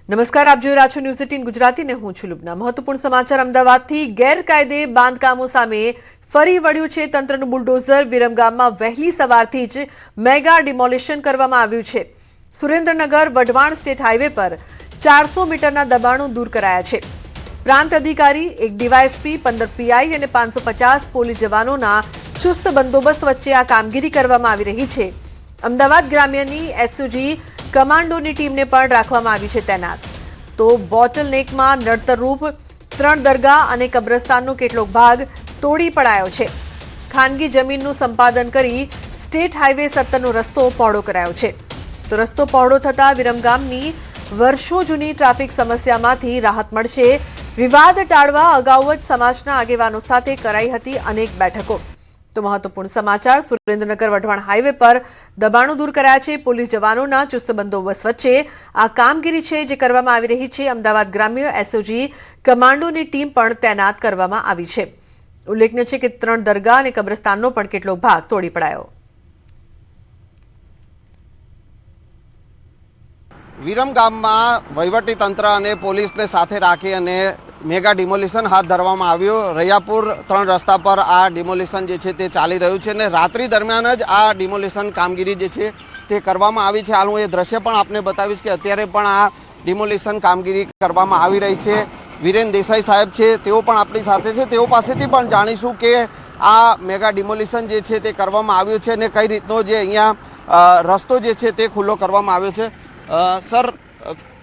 નમસ્કાર, આપ જોઈ રહ્યા છો ન્યૂઝ 18 ગુજરાતી ને હું છું લુબના। મહત્વપૂર્ણ સમાચાર અમદાવાદથી ગેરકાયદે બાંધકામો સામે ફરી વળ્યું છે તંત્રનું બુલડોઝર। વિરમગામમાં વહેલી સવારથી જ મેગા ડિમોલિશન કરવામાં આવ્યું છે। સુરેન્દ્રનગર વઢવાણ સ્ટેટ હાઈવે પર 400 મીટરના દબાણો દૂર કરાયા છે। પ્રાંત અધિકારી, એક ડીવાયએસપી, 15 પીઆઈ અને 550 પોલીસ જવાનોના ચુસ્ત બંદોબસ્ત વચ્ચે આ કામગીરી કરવામાં આવી રહી છે। અમદાવાદ ગ્રામ્યની એસઓજી કમાન્ડોની ટીમને પણ રાખવામાં આવી છે તૈનાત। તો બોટલનેકમાં નડતરરૂપ 3 દરગાહ અને કબ્રસ્તાનનો કેટલોક ભાગ તોડી પડાયો છે। ખાનગી જમીનનું સંપાદન કરી સ્ટેટ હાઈવે 17નો રસ્તો પહોળો કરાયો છે। તો રસ્તો પહોળો થતા વિરમગામની વર્ષો જૂની ટ્રાફિક સમસ્યામાંથી રાહત મળશે। વિવાદ ટાળવા અગાઉ જ સમાજના આગેવાનો સાથે કરાઈ હતી અનેક બેઠકો। તો મહત્વપૂર્ણ સમાચાર, સુરેન્દ્રનગર વઢવાણ હાઈવે પર દબાણો દૂર કરાયા છે। પોલીસ જવાનોના ચુસ્ત બંદોબસ્ત વચ્ચે આ કામગીરી છે જે કરવામાં આવી રહી છે। અમદાવાદ ગ્રામ્ય એસઓજી કમાન્ડોની ટીમ પણ તૈનાત કરવામાં આવી છે। ઉલ્લેખનીય છે કે 3 દરગાહ અને કબ્રસ્તાનનો પણ કેટલોક ભાગ તોડી પડાયો। વિરમગામમાં વહીવટીતંત્ર અને પોલીસને સાથે રાખી અને મેગા ડિમોલિશન હાથ ધરવામાં આવ્યું। રૈયાપુર 3 રસ્તા પર આ ડિમોલિશન જે છે તે ચાલી રહ્યું છે અને રાત્રિ દરમિયાન જ આ ડિમોલિશન કામગીરી જે છે તે કરવામાં આવી છે। હાલ હું એ દ્રશ્ય પણ આપને બતાવીશ કે અત્યારે પણ આ ડિમોલિશન કામગીરી કરવામાં આવી રહી છે। વિરેન દેસાઈ સાહેબ છે, તેઓ પણ આપણી સાથે છે। તેઓ પાસેથી પણ જાણીશું કે આ મેગા ડિમોલિશન જે છે તે કરવામાં આવ્યું છે અને કઈ રીતનો જે અહીંયા રસ્તો જે છે તે ખુલ્લો કરવામાં આવ્યો છે। સર,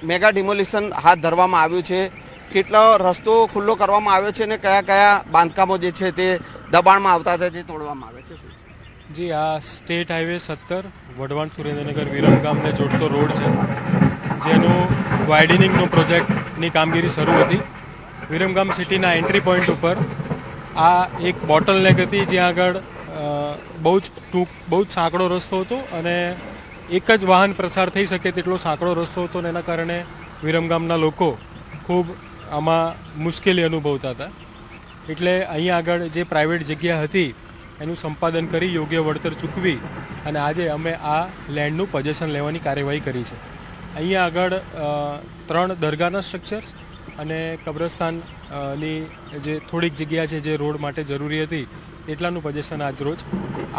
મેગા ડિમોલિશન હાથ ધરવામાં આવ્યું છે, કેટલો રસ્તો ખુલ્લો કરવામાં આવ્યો છે અને કયા કયા બાંધકામો જે છે તે દબાણમાં આવતા હતા જે તોડવામાં આવે છે? જી, આ સ્ટેટ હાઈવે 17 વઢવાણ સુરેન્દ્રનગર વિરમગામને જોડતો રોડ છે, જેનું વાઇડનિંગનો પ્રોજેક્ટની કામગીરી શરૂ હતી। વિરમગામ સિટીના એન્ટ્રી પોઈન્ટ ઉપર આ એક બોટલનેક હતી, જ્યાં આગળ બહુ જ સાંકડો રસ્તો હતો અને એક જ વાહન પ્રસાર થઈ શકે તેટલો સાંકડો રસ્તો હતો અને એના કારણે વિરમગામના લોકો ખૂબ આમાં મુશ્કેલી અનુભવતા હતા। એટલે અહીંયા આગળ જે પ્રાઇવેટ જગ્યા હતી એનું સંપાદન કરી યોગ્ય વળતર ચૂકવી અને આજે અમે આ લેન્ડનું પોઝેશન લેવાની કાર્યવાહી કરી છે। અહીંયા આગળ 3 દરગાહના સ્ટ્રક્ચર્સ અને કબ્રસ્તાનની જે થોડીક જગ્યા છે જે રોડ માટે જરૂરી હતી એટલાનું પોઝેશન આજરોજ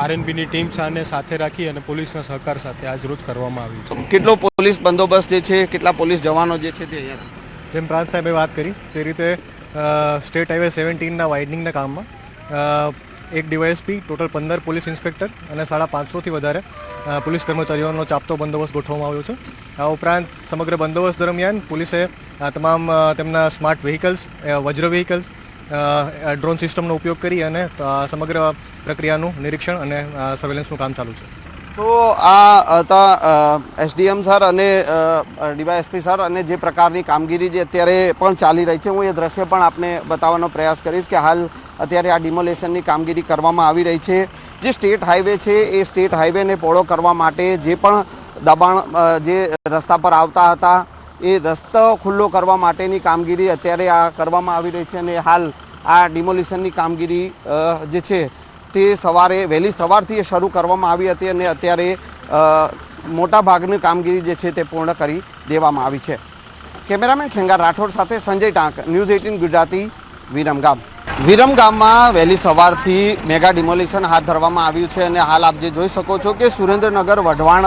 આરએનબીની ટીમ સાથે રાખી અને પોલીસના સહકાર સાથે આજરોજ કરવામાં આવ્યું છે। કેટલો પોલીસ બંદોબસ્ત જે છે, કેટલા પોલીસ જવાનો જે છે તે અહીંયા? જેમ પ્રાંત સાહેબે વાત કરી તે રીતે સ્ટેટ હાઈવે 17ના વાઇડનિંગના કામમાં એક ડીવાયએસપી, ટોટલ 15 પોલીસ ઇન્સ્પેક્ટર અને 550થી વધારે પોલીસ કર્મચારીઓનો ચાપતો બંદોબસ્ત ગોઠવવામાં આવ્યો છે। આ ઉપરાંત સમગ્ર બંદોબસ્ત દરમિયાન પોલીસે તમામ તેમના સ્માર્ટ વ્હીકલ્સ, વજ્ર વ્હીકલ્સ, ડ્રોન સિસ્ટમનો ઉપયોગ કરી અને સમગ્ર પ્રક્રિયાનું નિરીક્ષણ અને સર્વેલન્સનું કામ ચાલુ છે। તો આ હતા એસડીએમ સર અને ડીવાયએસપી સર અને જે પ્રકારની કામગીરી જે અત્યારે પણ ચાલી રહી છે હું એ દ્રશ્ય પણ આપને બતાવવાનો પ્રયાસ કરીશ કે હાલ અત્યારે આ ડિમોલેશનની કામગીરી કરવામાં આવી રહી છે। જે સ્ટેટ હાઈવે છે એ સ્ટેટ હાઈવેને પહોળો કરવા માટે જે પણ દબાણ જે રસ્તા પર આવતા હતા એ રસ્તો ખુલ્લો કરવા માટેની કામગીરી અત્યારે આ કરવામાં આવી રહી છે અને હાલ આ ડિમોલિશનની કામગીરી જે છે તે વહેલી સવારથી શરૂ કરવામાં આવી હતી અને અત્યારે મોટા ભાગની કામગીરી જે છે તે પૂર્ણ કરી દેવામાં આવી છે। કેમેરામેન ખેંગાર રાઠોડ સાથે સંજય ટાંક, ન્યૂઝ 18 ગુજરાતી, વિરમગામ। વિરમગામમાં વહેલી સવારથી મેગા ડિમોલિશન હાથ ધરવામાં આવ્યું છે અને હાલ આપ જે જોઈ શકો છો કે સુરેન્દ્રનગર વઢવાણ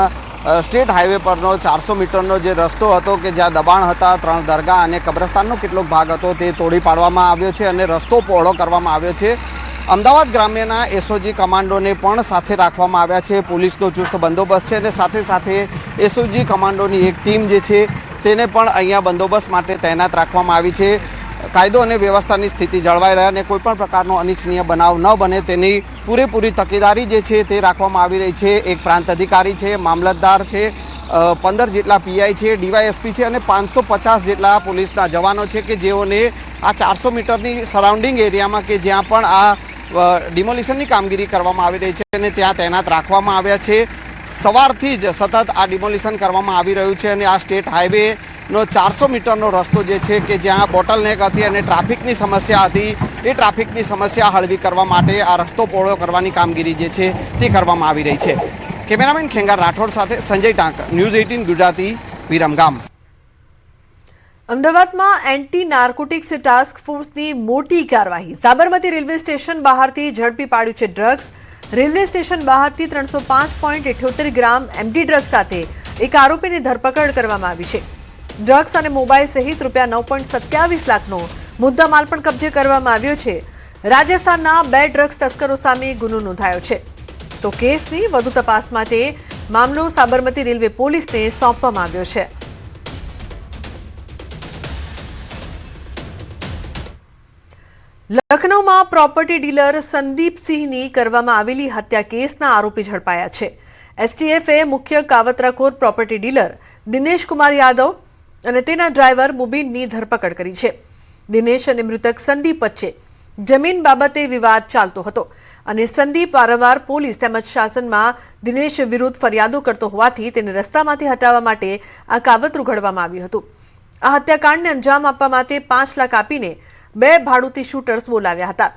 સ્ટેટ હાઈવે પરનો 400 મીટરનો જે રસ્તો હતો કે જ્યાં દબાણ હતા, 3 દરગાહ અને કબ્રસ્તાનનો કેટલોક ભાગ હતો તે તોડી પાડવામાં આવ્યો છે અને રસ્તો પહોળો કરવામાં આવ્યો છે। અમદાવાદ ગ્રામ્યના એસઓજી કમાન્ડોને પણ સાથે રાખવામાં આવ્યા છે। પોલીસનો ચુસ્ત બંદોબસ્ત છે અને સાથે સાથે એસઓજી કમાન્ડોની એક ટીમ જે છે તેને પણ અહીંયા બંદોબસ્ત માટે તૈનાત રાખવામાં આવી છે। કાયદો અને વ્યવસ્થાની સ્થિતિ જળવાઈ રહે અને કોઈપણ પ્રકારનો અનિચ્છનીય બનાવ ન બને તેની પૂરેપૂરી તકેદારી જે છે તે રાખવામાં આવી રહી છે। એક પ્રાંત અધિકારી છે, મામલતદાર છે, 15 જેટલા પીઆઈ છે, ડીવાયએસપી છે અને 550 જેટલા પોલીસના જવાનો છે કે જેઓને આ 400 મીટરની સરાઉન્ડિંગ એરિયામાં કે જ્યાં પણ આ ડિમોલિશનની કામગીરી કરવામાં આવી રહી છે અને ત્યાં તૈનાત રાખવામાં આવ્યા છે। સવારથી જ સતત આ ડિમોલિશન કરવામાં આવી રહ્યું છે અને આ સ્ટેટ હાઈવેનો 400 મીટરનો રસ્તો જે છે કે જ્યાં બોટલનેક હતી અને ટ્રાફિકની સમસ્યા હતી એ ટ્રાફિકની સમસ્યા હળવી કરવા માટે આ રસ્તો પહોળો કરવાની કામગીરી જે છે તે કરવામાં આવી રહી છે। કેમેરામેન ખેંગાર રાઠોડ સાથે સંજય ટાંક, ન્યૂઝ 18 ગુજરાતી, વિરમગામ। અમદાવાદમાં એન્ટી નાર્કોટિક્સ ટાસ્ક ફોર્સની મોટી કાર્યવાહી. સાબરમતી રેલવે સ્ટેશન બહારથી ઝડપી પાડ્યું છે ડ્રગ્સ. રેલવે સ્ટેશન બહારથી 305.78 ગ્રામ એમડી ડ્રગ્સ સાથે એક આરોપીની ધરપકડ કરવામાં આવી છે. ડ્રગ્સ અને મોબાઈલ સહિત રૂપિયા 9.27 લાખનો મુદ્દામાલ પણ કબજે કરવામાં આવ્યો છે. રાજસ્થાનના 2 ડ્રગ્સ તસ્કરો સામે ગુનો નોંધાયો છે. તો કેસની વધુ તપાસ માટે મામલો સાબરમતી રેલવે પોલીસને સોંપવામાં આવ્યો છે. લખનૌમાં પ્રોપર્ટી ડીલર સંદીપસિંહની કરવામાં આવેલી હત્યા કેસના આરોપી ઝડપાયા છે. એસટીએફે મુખ્ય કાવતરાખોર પ્રોપર્ટી ડીલર દિનેશ કુમાર યાદવ અને તેના ડ્રાઈવર મુબીનની ધરપકડ કરી છે. દિનેશ અને મૃતક સંદીપ વચ્ચે જમીન બાબતે વિવાદ ચાલતો હતો અને સંદીપ વારંવાર પોલીસ તેમજ શાસનમાં દિનેશ વિરુદ્ધ ફરિયાદો કરતો હોવાથી તેને રસ્તામાંથી હટાવવા માટે આ કાવતરું ઘડવામાં આવ્યું હતું. આ હત્યાકાંડને અંજામ આપવા માટે 5 લાખ આપીને 2 ભાડુતી શૂટર્સ બોલાવ્યા હતા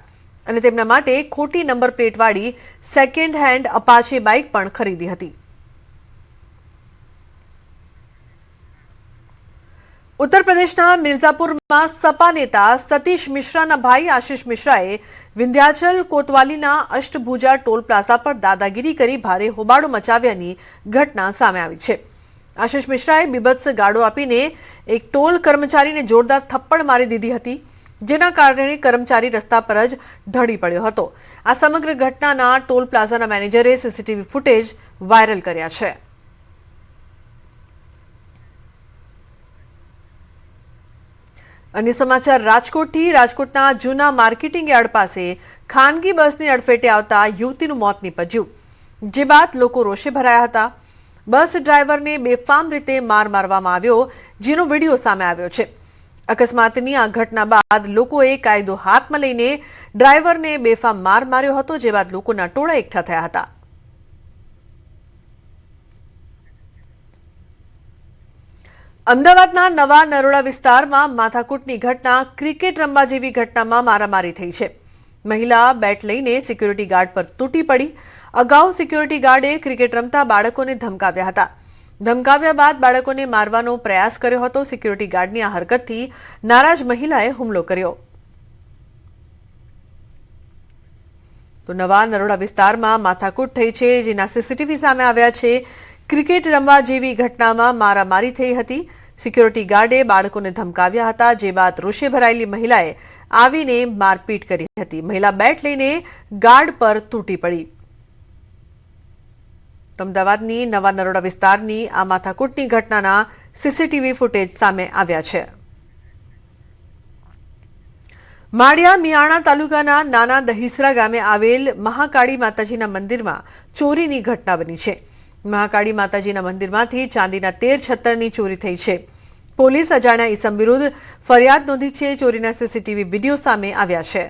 અને તેમના માટે ખોટી નંબર પ્લેટવાળી સેકન્ડ હેન્ડ અપાચે બાઇક પણ ખરીદી હતી. ઉત્તર પ્રદેશના મિર્ઝાપુરમાં સપા નેતા સતીશ મિશ્રાના ભાઈ આશિષ મિશ્રાએ વિંધ્યાચલ કોતવાલીના અષ્ટભુજા ટોલ પ્લાઝા પર દાદાગીરી કરી ભારે હોબાળો મચાવ્યાની ઘટના સામે આવી છે. આશિષ મિશ્રાએ બીભત્સ ગાળો આપીને એક ટોલ કર્મચારીને જોરદાર થપ્પડ મારી દીધી હતી, જેના કારણે કર્મચારી રસ્તા પર જ ઢળી પડ્યો હતો. આ સમગ્ર ઘટનાના ટોલ પ્લાઝાના મેનેજરે સીસીટીવી ફૂટેજ વાયરલ કર્યા છે. અને સમાચાર રાજકોટથી. રાજકોટના જૂના માર્કેટિંગ યાર્ડ પાસે ખાનગી બસની અડફેટે આવતા યુવતીનું મોત નીપજ્યું, જે બાદ લોકો રોષે ભરાયા હતા. બસ ડ્રાઈવરને બેફામ રીતે માર મારવામાં આવ્યો, જેનો વિડીયો સામે આવ્યો છે. અકસ્માતની આ ઘટના બાદ લોકોએ કાયદો હાથમાં લઈને ડ્રાઈવરને બેફામ માર માર્યો હતો, જે બાદ લોકોના ટોળા એકઠા થયા હતા. અમદાવાદના નવા નરોડા વિસ્તારમાં માથાકૂટની ઘટના. ક્રિકેટ રમવા જેવી ઘટનામાં મારામારી થઈ છે. મહિલા બેટ લઈને સિક્યુરિટી ગાર્ડ પર તૂટી પડી. અગાઉ સિક્યુરિટી ગાર્ડે ક્રિકેટ રમતા બાળકોને ધમકાવ્યા હતા. ધમકાવ્યા બાદ બાળકોને મારવાનો પ્રયાસ કર્યો હતો. સિક્યુરિટી ગાર્ડની આ હરકતથી નારાજ મહિલાએ હુમલો કર્યો. તો નવા નરોડા વિસ્તારમાં માથાકૂટ થઈ છે, જેના સીસીટીવી સામે આવ્યા છે. ક્રિકેટ રમવા જેવી ઘટનામાં મારામારી થઈ હતી. સિક્યુરિટી ગાર્ડે બાળકોને ધમકાવ્યા હતા, જે બાદ રોષે ભરાયેલી મહિલાએ આવીને મારપીટ કરી હતી. મહિલા બેટ લઈને ગાર્ડ પર તૂટી પડી. અમદાવાદની નવા નરોડા વિસ્તારની આ માથાકૂટની ઘટનાના સીસીટીવી ફૂટેજ સામે આવ્યા છે. માળિયા મિયાણા તાલુકાના નાના દહીસરા ગામે આવેલ મહાકાળી માતાજીના મંદિરમાં ચોરીની ઘટના બની છે. મહાકાળી માતાજીના મંદિરમાંથી ચાંદીના 13 છત્તરની ચોરી થઈ છે. પોલીસ અજાણ્યા ઈસમ વિરુદ્ધ ફરિયાદ નોંધી છે. ચોરીના સીસીટીવી વિડીયો સામે આવ્યા છે.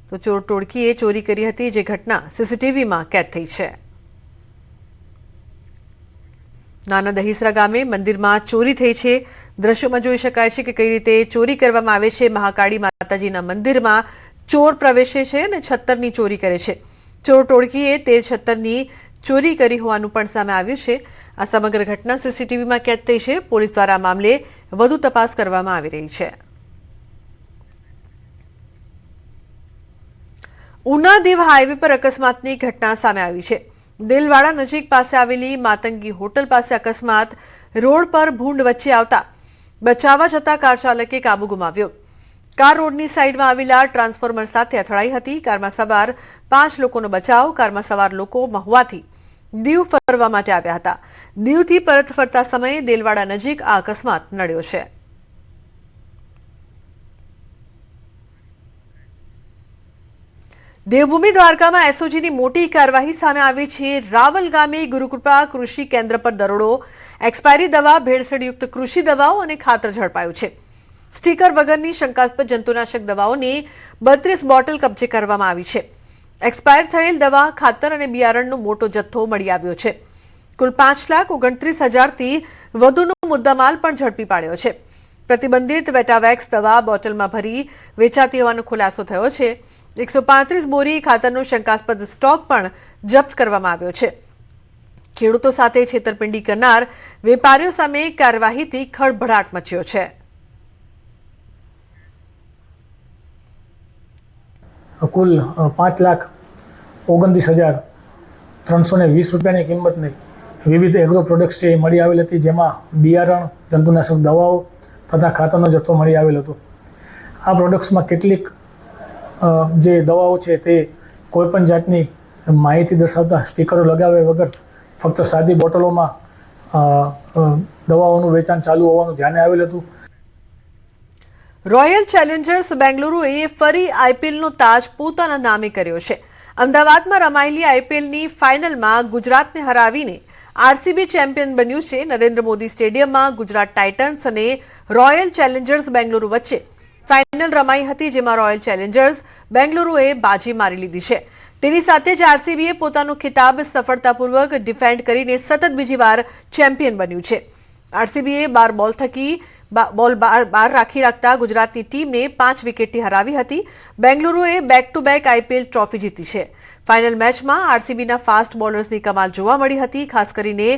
તો ચોર ટોળકીએ ચોરી કરી હતી, જે ઘટના સીસીટીવીમાં કેદ થઈ છે. નાના દહીસરા ગામે મંદિરમાં ચોરી થઈ છે. દ્રશ્યોમાં જોઈ શકાય છે કે કઈ રીતે ચોરી કરવામાં આવે છે. મહાકાળી માતાજીના મંદિરમાં ચોર પ્રવેશે છે અને છત્તરની ચોરી કરે છે. ચોર ટોળકીએ 13 છત્તરની ચોરી કરી હોવાનું પણ સામે આવ્યું છે. આ સમગ્ર ઘટના સીસીટીવીમાં કેદ થઈ છે. પોલીસ દ્વારા આ મામલે વધુ તપાસ કરવામાં આવી રહી છે. ઉના દીવ હાઈવે પર અકસ્માતની ઘટના સામે આવી છે. દેલવાડા નજીક પાસે આવેલી માતંગી હોટલ પાસે અકસ્માત. રોડ પર ભૂંડ વચ્ચે આવતા બચાવવા જતા કાર ચાલકે કાબુ ગુમાવ્યો. કાર રોડની સાઈડમાં આવેલા ટ્રાન્સફોર્મર સાથે અથડાઈ હતી. કારમાં સવાર 5 લોકોનો બચાવ. કારમાં સવાર લોકો મહુવાથી દીવ ફરવા માટે આવ્યા હતા. દીવથી પરત ફરતા સમયે દેલવાડા નજીક આ અકસ્માત નડ્યો છે. દેવભૂમિ દ્વારકામાં એસઓજીની મોટી કાર્યવાહી સામે આવી છે. રાવલ ગામે ગુરુકૃપા કૃષિ કેન્દ્ર પર દરોડો. એક્સપાયરી દવા, ભેળસેળયુક્ત કૃષિ દવાઓ અને ખાતર ઝડપાયું છે. સ્ટીકર વગરની શંકાસ્પદ જંતુનાશક દવાઓની 32 બોટલ કબજે કરવામાં આવી છે. એક્સપાયર થયેલ દવા, ખાતર અને બિયારણનો મોટો જથ્થો મળી આવ્યો છે. કુલ 5,29,000થી વધુનો મુદ્દામાલ પણ ઝડપી પાડ્યો છે. પ્રતિબંધિત વેટાવેક્સ દવા બોટલમાં ભરી વેચાતી હોવાનો ખુલાસો થયો છે. 135 બોરી ખાતરનો શંકાસ્પદ સ્ટોક પણ જપ્ત કરવામાં આવ્યો છે. ખેડૂતો સાથે છેતરપિંડી કરનાર વેપારીઓ સામે કાર્યવાહીથી ખળભળાટ મચ્યો છે. કુલ 5,29,320 રૂપિયાની કિંમતની વિવિધ એગ્રો પ્રોડક્ટ્સ છે એ મળી આવેલ હતી, જેમાં બિયારણ, જંતુનાશક દવાઓ તથા ખાતરનો જથ્થો મળી આવેલ હતો. આ પ્રોડક્ટ્સમાં કેટલીક જે દવાઓ છે તે કોઈપણ જાતની માહિતી દર્શાવતા સ્ટીકરો લગાવ્યા વગર ફક્ત સાદી બોટલોમાં દવાઓનું વેચાણ ચાલુ હોવાનું ધ્યાને આવેલ હતું. રોયલ ચેલેન્જર્સ બેંગલુરુએ ફરી આઈપીએલનો તાજ પોતાના નામે કર્યો છે. અમદાવાદમાં રમાયેલી આઈપીએલની ફાઇનલમાં ગુજરાતને હરાવીને આરસીબી ચેમ્પિયન બન્યું છે. નરેન્દ્ર મોદી સ્ટેડિયમમાં ગુજરાત ટાઇટન્સ અને રોયલ ચેલેન્જર્સ બેંગલુરુ વચ્ચે ફાઇનલ રમાઈ હતી, જેમાં રોયલ ચેલેન્જર્સ બેંગલુરુએ બાજી મારી લીધી છે. તેની સાથે જ આરસીબીએ પોતાનો ખિતાબ સફળતાપૂર્વક ડિફેન્ડ કરીને સતત બીજી વાર ચેમ્પિયન બન્યું છે. આરસીબીએ 12 બોલ થકી બોલ બાર રાખતા ગુજરાતની ટીમને 5 વિકેટથી હરાવી હતી. બેંગલુરુએ back to back IPL trophy જીતી છે. ફાઇનલ મેચમાં આરસીબીના ફાસ્ટ બોલર્સની કમાલ જોવા મળી હતી, ખાસ કરીને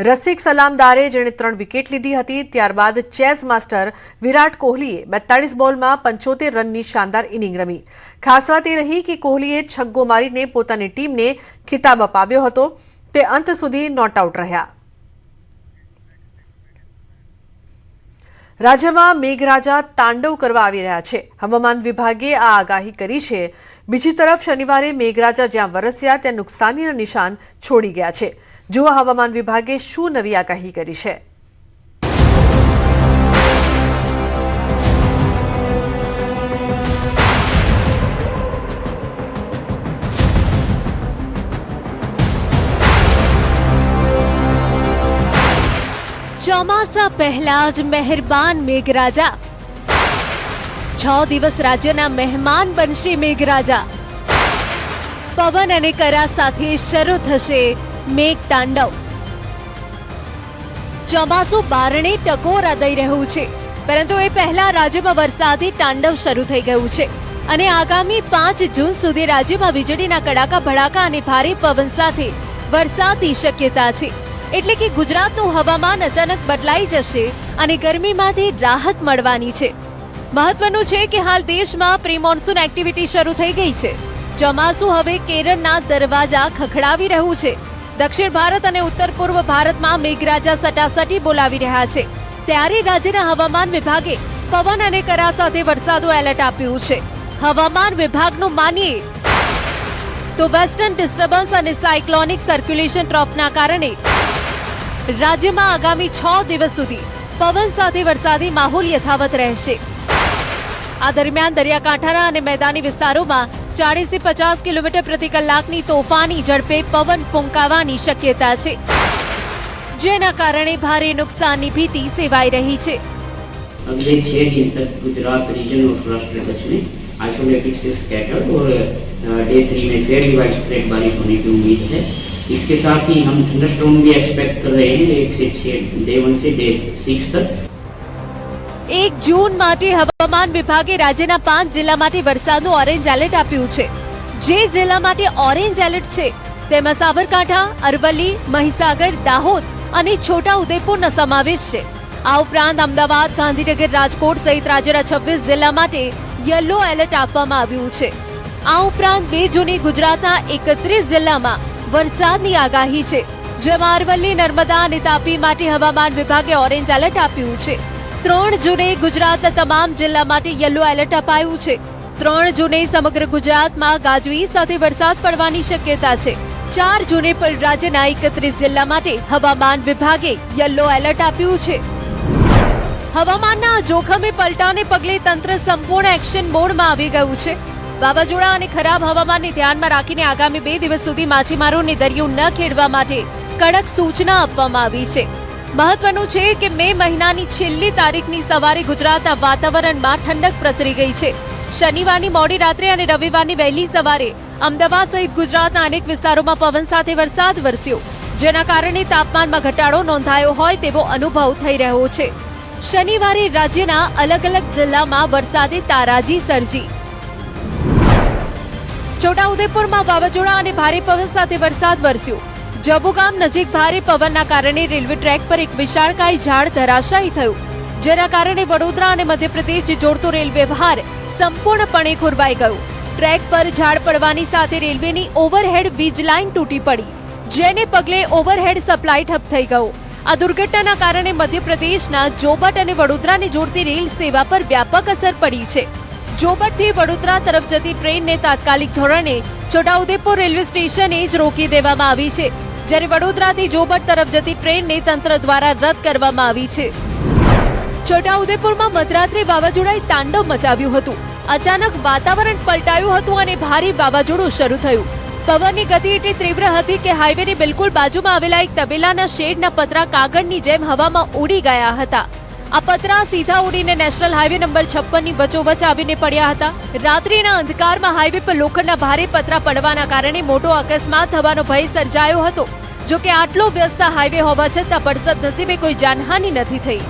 રસિક સલામદારે જેણે 3 વિકેટ લીધી હતી. ત્યારબાદ ચેસ માસ્ટર વિરાટ કોહલીએ 42 બોલમાં 75 રનની શાનદાર ઇનિંગ રમી. ખાસ વાત એ રહી કે કોહલીએ છગ્ગો મારીને પોતાની ટીમને ખિતાબ અપાવ્યો હતો. તે અંત સુધી નોટ આઉટ રહ્યા. રાજ્યમાં મેઘરાજા તાંડવ કરવા આવી રહ્યા છે. હવામાન વિભાગે આ આગાહી કરી છે. બીજી તરફ શનિવારે મેઘરાજા જ્યાં વરસ્યા ત્યાં નુકસાનીના નિશાન છોડી ગયા છે. જુઓ હવામાન વિભાગે શું નવી આગાહી કરી છે. ચોમાસા પહેલા જ મહેરબાન મેઘરાજા. 6 દિવસ રાજ્યના મહેમાન બનશે મેઘરાજા. પવન અને કરા સાથે શરૂ થશે મેઘ તાંડવ. ચોમાસું બારણે ટકોરા દઈ રહ્યું છે, પરંતુ એ પહેલા રાજ્યમાં વરસાદી તાંડવ શરૂ થઈ ગયું છે અને આગામી 5 જૂન સુધી રાજ્યમાં વીજળીના કડાકા ભડાકા અને ભારે પવન સાથે વરસાદની શક્યતા છે. એટલે કે ગુજરાતનું હવામાન અચાનક બદલાઈ જશે અને ગરમીમાંથી રાહત મળવાની છે. મહત્વનું છે કે હાલ દેશમાં પ્રી મોન્સૂન એક્ટિવિટી શરૂ થઈ ગઈ છે. ચોમાસું હવે કેરળના દરવાજા ખખડાવી રહ્યું છે. દક્ષિણ ભારત અને ઉત્તર પૂર્વ ભારતમાં મેઘરાજા સટાસટી બોલાવી રહ્યા છે. ત્યારે રાજ્યના હવામાન વિભાગે પવન અને કરા સાથે વરસાદનું એલર્ટ આપ્યું છે. હવામાન વિભાગનું માનીએ તો વેસ્ટર્ન ડિસ્ટર્બન્સ અને સાયક્લોનિક સર્ક્યુલેશન ટ્રફના કારણે રાજ્યમાં આગામી 6 દિવસ સુધી પવન સાથે વરસાદી માહોલ યથાવત રહેશે. આ દરમિયાન દરિયાકાંઠાના અને મેદાની વિસ્તારોમાં 40 થી 50 કિલોમીટર પ્રતિ કલાકની તોફાની ઝડપે પવન ફૂંકાવાની શક્યતા છે, જેના કારણે ભારે નુકસાનની ભીતિ સેવાઈ રહી છે. अगले 6 दिन तक गुजरात रीजन और सौराष्ट्र कच्छ में आइसोलेटेड से स्कैटर्ड और डे 3 में फेयरली वाइड स्प्रेड बारिश होने की उम्मीद है. इसके साथ ही हम थंडरस्टॉर्म भी एक्सपेक्ट कर रहे हैं 1 से 6 डे 1 से डे 6 तक. 1 જૂન માટે હવામાન વિભાગે રાજ્યના 5 જિલ્લા માટે વરસાદનું ઓરેન્જ એલર્ટ આપ્યું છે. જે જિલ્લા માટે ઓરેન્જ એલર્ટ છે તેમાં સાબરકાંઠા, અરવલ્લી, મહીસાગર, દાહોદ અને છોટા ઉદેપુરનો સમાવેશ છે. આ ઉપરાંત અમદાવાદ, ગાંધીનગર, રાજકોટ સહિત રાજ્યના 26 જિલ્લા માટે યલો એલર્ટ આપવામાં આવ્યું છે. આ ઉપરાંત 2 જૂને ગુજરાતના 31 જિલ્લામાં વરસાદની આગાહી છે, જેમાં અરવલ્લી, નર્મદા અને તાપી માટે હવામાન વિભાગે ઓરેન્જ એલર્ટ આપ્યું છે. 3 જૂને ગુજરાતના તમામ જિલ્લા માટે યલો એલર્ટ અપાયું છે. 3 જૂને સમગ્ર ગુજરાતમાં ગાજવીજ સાથે વરસાદ પડવાની શક્યતા છે. 4 જૂને પણ રાજ્યના 31 જિલ્લા માટે હવામાન વિભાગે યલો એલર્ટ આપ્યું છે. હવામાનના જોખમે પલટાને પગલે તંત્ર સંપૂર્ણ એક્શન મોડમાં આવી ગયું છે. વાવાઝોડા અને ખરાબ હવામાનને ધ્યાનમાં રાખીને આગામી 2 દિવસ સુધી માછીમારોને દરિયો ન ખેડવા માટે કડક સૂચના આપવામાં આવી છે. મહત્વનું છે કે મે મહિનાની છેલ્લી તારીખની સવારે ગુજરાતના વાતાવરણમાં ઠંડક પ્રસરી ગઈ છે. શનિવારની મોડી રાત્રે અને રવિવારની વહેલી સવારે અમદાવાદ સહિત ગુજરાતના અનેક વિસ્તારોમાં પવન સાથે વરસાદ વરસ્યો, જેના કારણે તાપમાનમાં ઘટાડો નોંધાયો હોય તેવો અનુભવ થઈ રહ્યો છે. શનિવારે રાજ્યના અલગ અલગ જિલ્લામાં વરસાદે તારાજી સર્જી. છોટાઉદેપુરમાં વાવાઝોડા અને ભારે પવન સાથે વરસાદ વરસ્યો. જબુગામ નજીક ભારે પવનના કારણે રેલવે ટ્રેક પર એક વિશાળકાય ઝાડ ધરાશાયી થયું, જેના કારણે વડોદરા અને મધ્યપ્રદેશ જોડતો રેલ વ્યવહાર સંપૂર્ણપણે ખોરવાઈ ગયો. ટ્રેક પર ઝાડ પડવાની સાથે રેલવેની ઓવરહેડ વીજ લાઇન તૂટી પડી, જેને પગલે ઓવરહેડ સપ્લાય ઠપ થઈ ગયો. આ દુર્ઘટનાના કારણે મધ્યપ્રદેશના જોબટ અને વડોદરાને જોડતી રેલ સેવા પર વ્યાપક અસર પડી છે. જોબટથી વડોદરા તરફ જતી ટ્રેનને તાત્કાલિક ધોરણે છોટાઉદેપુર રેલવે સ્ટેશને જ રોકી દેવામાં આવી છે, જ્યારે વડોદરાથી જોબટ તરફ જતી ટ્રેનને તંત્ર દ્વારા રદ કરવામાં આવી છે. છોટાઉદેપુરમાં મધરાત્રે વાવાઝોડાએ તાંડવ મચાવ્યું હતું. અચાનક વાતાવરણ પલટાયું હતું અને ભારે વાવાઝોડું શરૂ થયું. પવનની ગતિ એટલી તીવ્ર હતી કે હાઈવેની બિલકુલ બાજુમાં આવેલા એક તબેલાના શેડના પતરા કાગળની જેમ હવામાં ઉડી ગયા હતા. આ પતરા સીધા ઉડીને નેશનલ હાઈવે નંબર 56ની વચ્ચોવચ્ચ આવીને પડ્યા હતા. રાત્રિના અંધકારમાં હાઈવે પર લોખંડના ભારે પતરા પડવાના કારણે મોટો અકસ્માત થવાનો ભય સર્જાયો હતો. જો કે આટલો વ્યસ્ત હાઈવે હોવા છતાં પડસદ નસીબે કોઈ જાનહાનિ નથી થઈ.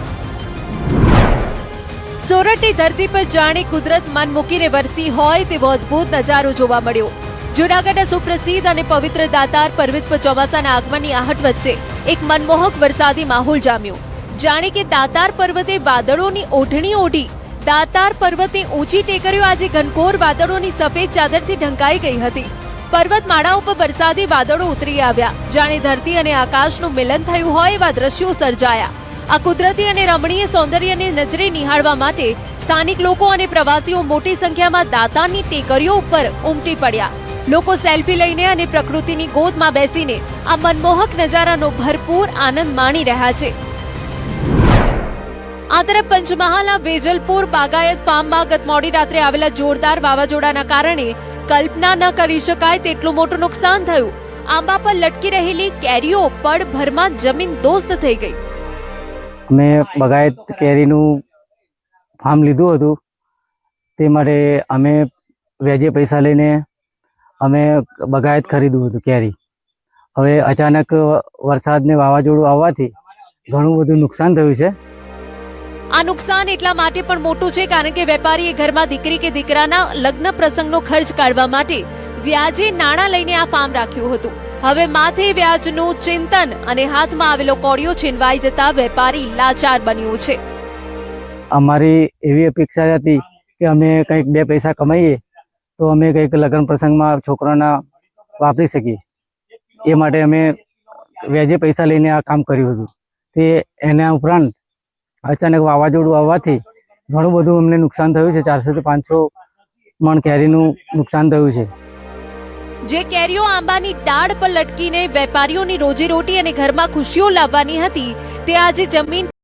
સોરઠની ધરતી પર જાણે કુદરત મન મૂકીને વરસી હોય તેવો અદ્ભુત નજારો જોવા મળ્યો. જૂનાગઢના સુપ્રસિદ્ધ અને પવિત્ર દાતાર પર્વત પર ચોમાસાના આગમનની આહટ વચ્ચે એક મનમોહક વરસાદી માહોલ જામ્યો. જાણે કે દાતાર પર્વતે વાદળોની ઓઢણી ઓઢી. દાતાર પર્વતની ઊંચી ટેકરીઓ આજે ઘનઘોર વાદળોની સફેદ ચાદરથી ઢંકાઈ ગઈ હતી. પર્વતમાળા ઉપર વરસાદી વાદળો ઉતરી આવ્યા. જાણે ધરતી અને આકાશનું મિલન થયું હોય એવા દ્રશ્યો સર્જાયા. આ કુદરતી અને રમણીય સૌંદર્યને નજરે નિહાળવા માટે સ્થાનિક લોકો અને પ્રવાસીઓ મોટી સંખ્યામાં દાતારની ટેકરીઓ ઉપર ઉમટી પડ્યા. લોકો સેલ્ફી લઈને અને પ્રકૃતિની ગોદમાં બેસીને આ મનમોહક નજારાનો ભરપૂર આનંદ માણી રહ્યા છે. આ તરફ પંચમહાલના વેજલપુર બાગાયત ફાર્મમાં ગત મોડી રાત્રે આવેલા જોરદાર વાવાઝોડાના કારણે કલ્પના ન કરી શકાય તેટલું મોટું નુકસાન થયું. આંબા પર લટકી રહેલી કેરીઓ પળભરમાં જમીન દોસ્ત થઈ ગઈ. અમે બગાયત કેરીનું ફાર્મ લીધું હતું, તે માટે અમે વ્યાજે પૈસા લઈને અમે બગાયત ખરીદ્યું હતું કેરી. હવે અચાનક વરસાદ ને વાવાઝોડું આવવાથી ઘણું બધું નુકસાન થયું છે. આ નુકસાન એટલા માટે પણ મોટું છે કારણ કે વેપારીએ ઘરમાં દીકરી કે દીકરાના લગ્ન પ્રસંગનો ખર્ચ કાઢવા માટે વ્યાજે નાણાં લઈને આ ફાર્મ રાખ્યું હતું. હવે માથે વ્યાજનું ચિંતન અને હાથમાં આવેલો કોડિયો છીનવાઈ જતા વેપારી લાચાર બન્યો છે. અમારી એવી અપેક્ષા હતી કે અમે કંઈક બે પૈસા કમાઈએ તો અમે કંઈક લગ્ન પ્રસંગમાં છોકરાના વાપરી શકીએ. એ માટે અમે વ્યાજે પૈસા લઈને આ કામ કર્યું હતું. તે એના ઉપરાંત અચાનક વાવાઝોડું આવવાથી ઘણું બધું અમને નુકસાન થયું છે. 400 થી 500 મણ કેરીનું નુકસાન થયું છે. જે કેરીઓ આંબાની ડાળ પર લટકીને વેપારીઓની રોજીરોટી અને ઘરમાં ખુશીઓ લાવવાની હતી તે આજે જમીન